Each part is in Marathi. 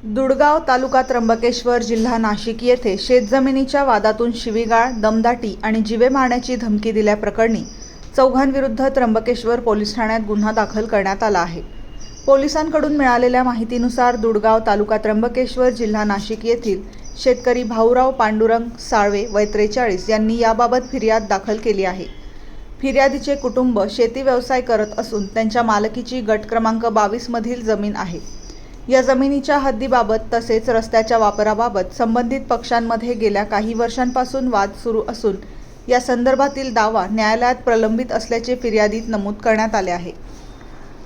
दुडगाव तालुका त्र्यंबकेश्वर जिल्हा नाशिक येथे शेतजमिनीच्या वादातून शिवीगाळ, दमदाटी आणि जीवे मारण्याची धमकी दिल्याप्रकरणी चौघांविरुद्ध त्र्यंबकेश्वर पोलीस ठाण्यात गुन्हा दाखल करण्यात आला आहे। पोलिसांकडून मिळालेल्या माहितीनुसार दुडगाव तालुका त्र्यंबकेश्वर जिल्हा नाशिक येथील शेतकरी भाऊराव पांडुरंग साळवे वय 43 यांनी याबाबत फिर्याद दाखल केली आहे। फिर्यादीचे कुटुंब शेती व्यवसाय करत असून त्यांच्या मालकीची गट क्रमांक 22 मधील जमीन आहे। या जमिनीच्या हद्दीबाबत तसेच रस्त्याच्या वापराबाबत संबंधित पक्षांमध्ये गेल्या काही वर्षांपासून वाद सुरू असून या संदर्भातील दावा न्यायालयात प्रलंबित असल्याचे फिर्यादीत नमूद करण्यात आले आहे।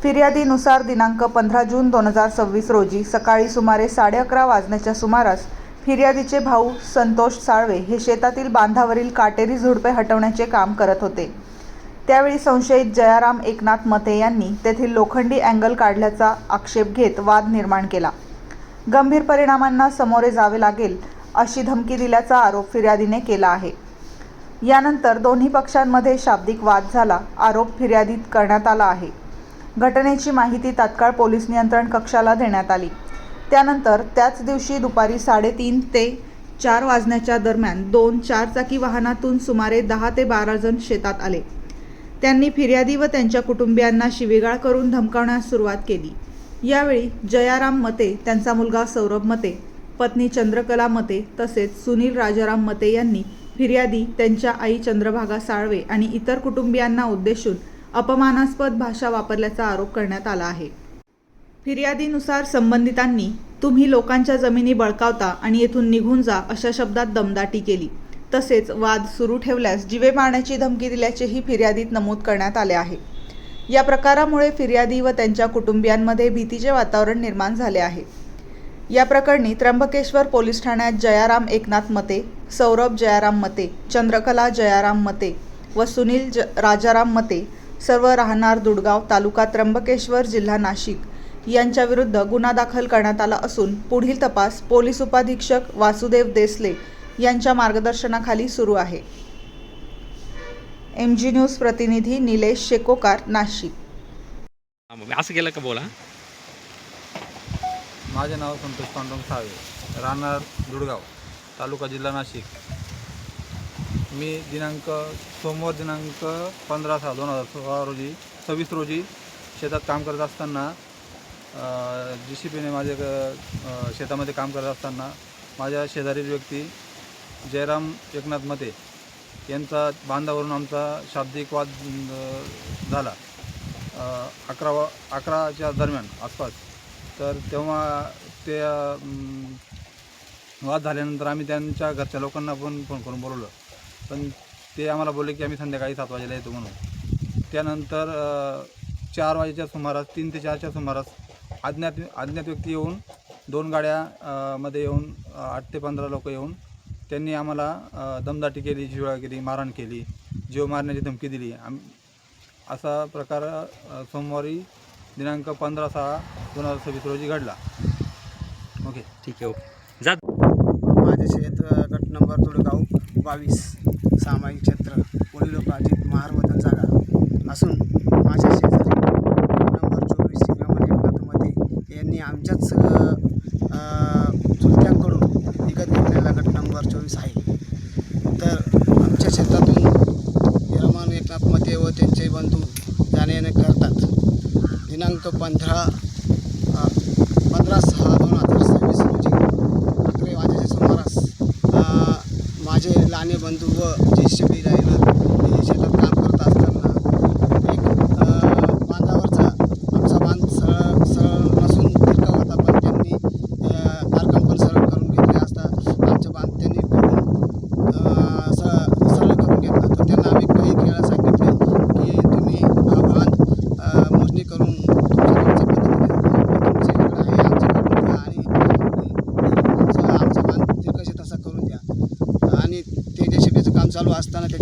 फिर्यादीनुसार दिनांक 15 जून 2026 रोजी सकाळी सुमारे 11:30 वाजण्याच्या सुमारास फिर्यादीचे भाऊ संतोष साळवे हे शेतातील बांधावरील काटेरी झुडपे हटवण्याचे काम करत होते। त्यावेळी संशयित जयाराम एकनाथ मते यांनी तेथील लोखंडी अँगल काढल्याचा आक्षेप घेत वाद निर्माण केला। गंभीर परिणामांना सामोरे जावे लागेल अशी धमकी दिल्याचा आरोप फिर्यादीने केला आहे। यानंतर दोन्ही पक्षांमध्ये शाब्दिक वाद झाला, आरोप फिर्यादीत करण्यात आला आहे। घटनेची माहिती तात्काळ पोलीस नियंत्रण कक्षाला देण्यात आली। त्यानंतर त्याच दिवशी दुपारी 3:30 ते 4 वाजण्याच्या दरम्यान 2 चारचाकी वाहनातून सुमारे 10 ते 12 जण शेतात आले। त्यांनी फिर्यादी व त्यांच्या कुटुंबियांना शिवीगाळ करून धमकावण्यास सुरुवात केली। यावेळी जयाराम मते, त्यांचा मुलगा सौरभ मते, पत्नी चंद्रकला मते तसेच सुनील राजाराम मते यांनी फिर्यादी, त्यांच्या आई चंद्रभागा साळवे आणि इतर कुटुंबियांना उद्देशून अपमानास्पद भाषा वापरल्याचा आरोप करण्यात आला आहे। फिर्यादीनुसार संबंधितांनी तुम्ही लोकांच्या जमिनी बळकावता आणि येथून निघून जा अशा शब्दात दमदाटी केली। तसेच वाद सुरू ठेवल्यास जीवे मारण्याची धमकी दिल्याचेही फिर्यादीत नमूद करण्यात आले आहे। या प्रकारामुळे फिर्यादी व त्यांच्या कुटुंबियांमध्ये भीतीचे वातावरण निर्माण झाले आहे। या प्रकरणी त्र्यंबकेश्वर पोलीस ठाण्यात जयाराम एकनाथ मते, सौरभ जयाराम मते, चंद्रकला जयाराम मते व सुनील राजाराम मते सर्व राहणार दुडगाव तालुका त्र्यंबकेश्वर जिल्हा नाशिक यांच्या विरुद्ध गुन्हा दाखल करण्यात आला असून पुढील तपास पोलीस उपाधीक्षक वासुदेव देसले यांच्या मार्गदर्शनाखाली सुरू आहे। MG न्यूज प्रतिनिधी निलेश शेकोकार, नाशिक। असं केलं का बोला? माझे नाव संतोष पांडुरंग साळवे, राहणार दुडगाव तालुका जिल्हा नाशिक। मी सोमवार दिनांक 15/6/2016 रोजी 26 रोजी शेतात काम करत असताना JCBने माझे शेतामध्ये काम करत असताना माझ्या शेजारील व्यक्ती जयराम एकनाथ मते यांचा बांधावरून आमचा शाब्दिक वाद झाला 11च्या दरम्यान आसपास। तर तेव्हा ते वाद झाल्यानंतर आम्ही त्यांच्या घरच्या लोकांना पण फोन करून बोलवलं, पण ते आम्हाला बोलले की आम्ही संध्याकाळी 7 वाजेला येतो म्हणून। त्यानंतर 4 वाजेच्या सुमारास 3 ते 4च्या सुमारास अज्ञात व्यक्ती येऊन 2 गाड्या मध्ये येऊन 8 ते 15 लोक येऊन त्यांनी आम्हाला दमदाटी केली, शिवीगाळ केली, मारहाण केली, जीव मारण्याची धमकी दिली। असा प्रकार सोमवारी दिनांक 15/6/2026 रोजी घडला। ओके, ठीक आहे, ओके जा। माझे शेत गट नंबर दुडगाव 22 सामायिक क्षेत्र वडिलोपार्जित महारवतन जागा असून माझ्या शेजारी गट नंबर 24 श्रीराम एकनाथ मते यांनी आमच्याच चुलत्यांकडून विकत घेतलेला गट नंबर 24 आहे। तर आमच्या शेतातून श्रीराम एकनाथ मते व त्यांचे बंधू जाणे करतात। दिनांक 15/6/2026 रोजी 11 वाजेच्या सुमारास माझे लहाने बंधू व JCB ड्रायव्हर शेतात काम करत असताना एक बांधावरचा आमचा बांध सरळ नसून तिरका होता, पण त्यांनी तारकंपन सरळ करून घेतले असता आमचा बांध त्यांनी सरळ करून घेतला। तर त्यांना आम्ही काही वेळा सांगितले की तुम्ही हा बांध मोजणी करून तुमच्या पद्धतीने तुमच्याकडे आहे आमच्याकडून द्या आणि आमचा बांध तिरकशी तसा करून द्या। आणि ते JCBचं काम चालू असताना त्या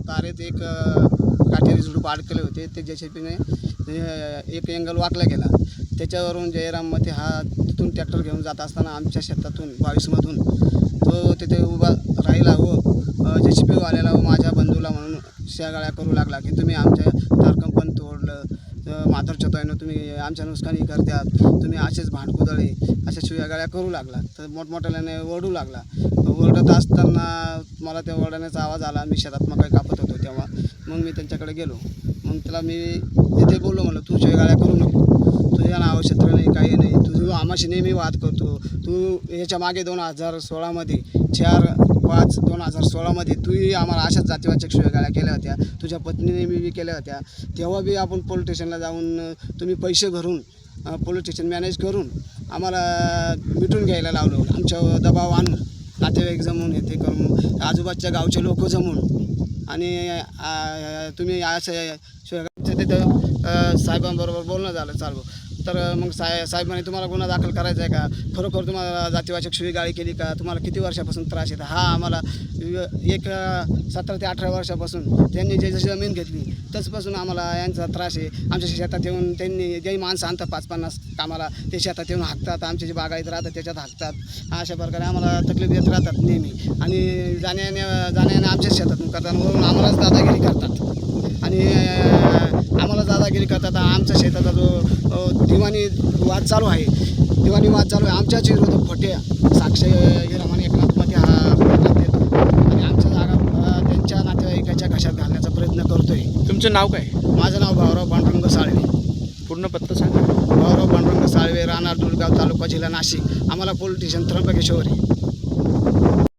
तारेत एक काटेरी झुडूप अडकले होते। ते JCBने एक एंगल वाकला गेला। त्याच्यावरून जयराम मते हा तिथून ट्रॅक्टर घेऊन जात असताना आमच्या शेतातून 22मधून तो तिथे उभा राहिला व JCBवाल्याला व माझ्या बंधूला म्हणून शिव्यागाळ्या करू लागला की तुम्ही आमच्या तारकंपन तोडलं, माधुरच्या तुम्ही आमच्या नुकसानी करतात, तुम्ही असेच भांडकुदळे अशा शिव्यागाळ्या करू लागला. तर मोठमोठ्याने ओरडू लागला. ओरडत असताना मला त्या ओरडण्याचा आवाज आला. मी शेतात मका कापत होतो तेव्हा. मग मी त्यांच्याकडे गेलो. मग त्याला मी तिथे बोललो, म्हणलं तू शिव्यागाळ्या करू नको, तुझ्या नाव क्षेत्र नाही, काही नाही, तू आम्हाशी नेहमी वाद करतो. तू याच्या मागे 2016मध्ये 4/5/2016मध्ये तूही आम्हाला अशाच जातीवाचक शिव्यागाळ्या केल्या होत्या, तुझ्या पत्नीने बी केल्या होत्या. तेव्हा बी आपण पोलीस स्टेशनला जाऊन तुम्ही पैसे भरून पोलीस स्टेशन मॅनेज करून आम्हाला मिटून घ्यायला लावलं. आमच्यावर दबाव आणून नातेवाईक जमून येते करून आजूबाजूच्या गावचे लोक जमून आणि तुम्ही असं शिव्यागाळ्याचं तिथं साहेबांबरोबर बोलणं झालं चालू. तर मग साहेबांनी तुम्हाला गुन्हा दाखल करायचा आहे का, खरोखर तुम्हाला जातीवाचक शिवीगाळी केली का, तुम्हाला किती वर्षापासून त्रास येतो. हा आम्हाला 17 ते 18 वर्षापासून त्यांनी जे जशी जमीन घेतली तसपासून आम्हाला यांचा त्रास आहे. आमच्या शेतात येऊन त्यांनी जे माणसं आणतात 5-50 कामाला, ते शेतात येऊन हाकतात, आमचे जे बागायत राहतात त्याच्यात हाकतात. अशा प्रकारे आम्हाला तकलीफ देत राहतात नेहमी. आणि जाण्याने आमच्याच शेतातून करतात, वरून आम्हालाच दादागिरी करतात आणि आम्हाला दादागिरी करतात. आमच्या शेताचा जो दिवाणी वाद चालू आहे आमच्याच विरोधात खोट्या साक्ष गिरामाने एकनाथमध्ये हा प्रयत्न देतो आणि आमच्या जागा त्यांच्या नातेवाईकाच्या घशात घालण्याचा प्रयत्न करतोय. तुमचं नाव काय? माझं नाव भाऊराव पांडुरंग साळवे. पूर्ण पत्ता सांगा. भाऊराव पांडुरंग साळवे, राहणार दुलगाव, तालुका, जिल्हा नाशिक. आम्हाला पोलीस स्टेशन त्र्यंबकेश्वर आहे.